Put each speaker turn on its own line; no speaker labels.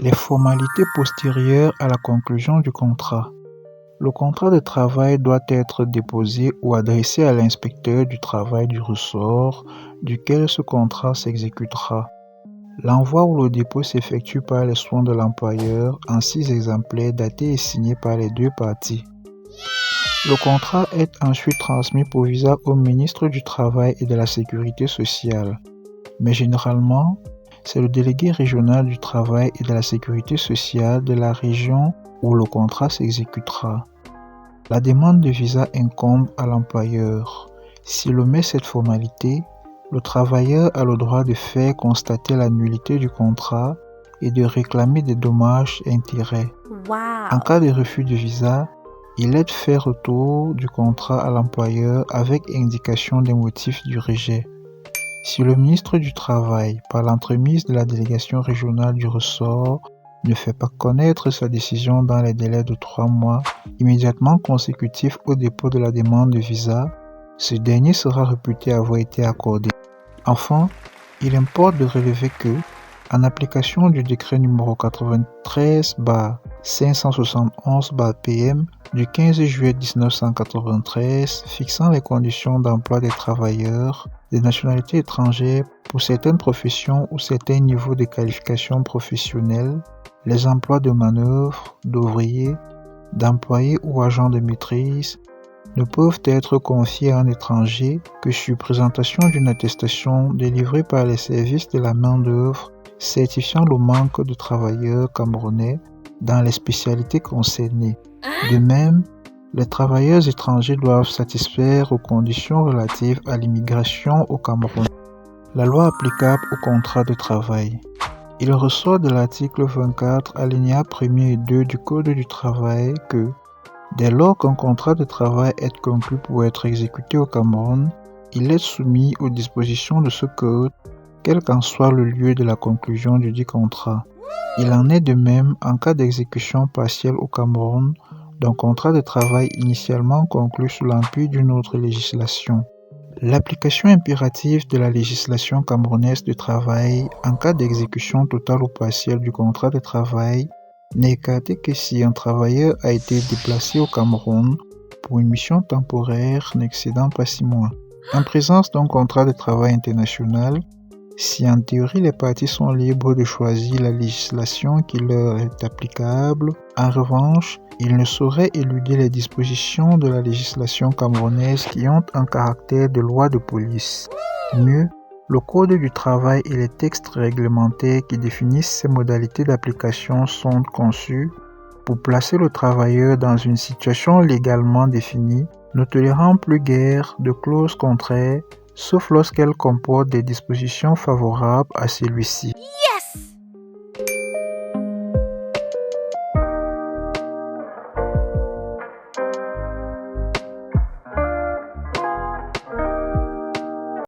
Les formalités postérieures à la conclusion du contrat. Le contrat de travail doit être déposé ou adressé à l'inspecteur du travail du ressort duquel ce contrat s'exécutera. L'envoi ou le dépôt s'effectue par les soins de l'employeur en 6 exemplaires datés et signés par les deux parties. Le contrat est ensuite transmis pour visa au ministre du Travail et de la Sécurité sociale. Mais généralement, c'est le délégué régional du Travail et de la Sécurité sociale de la région où le contrat s'exécutera. La demande de visa incombe à l'employeur. S'il omet cette formalité, le travailleur a le droit de faire constater la nullité du contrat et de réclamer des dommages et intérêts. En cas de refus de visa, il est fait retour du contrat à l'employeur avec indication des motifs du rejet. Si le ministre du Travail, par l'entremise de la délégation régionale du ressort, ne fait pas connaître sa décision dans les délais de 3 mois immédiatement consécutifs au dépôt de la demande de visa, ce dernier sera réputé avoir été accordé. Enfin, il importe de relever que, en application du décret numéro 93/571/PM du 15 juillet 1993 fixant les conditions d'emploi des travailleurs de nationalité étrangère pour certaines professions ou certains niveaux de qualification professionnelle, les emplois de manœuvre, d'ouvriers, d'employés ou agents de maîtrise ne peuvent être confiés à un étranger que sur présentation d'une attestation délivrée par les services de la main-d'œuvre certifiant le manque de travailleurs camerounais dans les spécialités concernées. De même, les travailleurs étrangers doivent satisfaire aux conditions relatives à l'immigration au Cameroun. La loi applicable au contrat de travail. Il ressort de l'article 24, alinéa 1er et 2 du Code du travail que, dès lors qu'un contrat de travail est conclu pour être exécuté au Cameroun, il est soumis aux dispositions de ce code, quel qu'en soit le lieu de la conclusion du dit contrat. Il en est de même en cas d'exécution partielle au Cameroun d'un contrat de travail initialement conclu sous l'empire d'une autre législation. L'application impérative de la législation camerounaise du travail en cas d'exécution totale ou partielle du contrat de travail n'est écartée que si un travailleur a été déplacé au Cameroun pour une mission temporaire n'excédant pas 6 mois. En présence d'un contrat de travail international, si en théorie les parties sont libres de choisir la législation qui leur est applicable, en revanche, ils ne sauraient éluder les dispositions de la législation camerounaise qui ont un caractère de loi de police. Mieux, le Code du travail et les textes réglementaires qui définissent ces modalités d'application sont conçus pour placer le travailleur dans une situation légalement définie, ne tolérant plus guère de clauses contraires, sauf lorsqu'elles comportent des dispositions favorables à celui-ci.
Yes!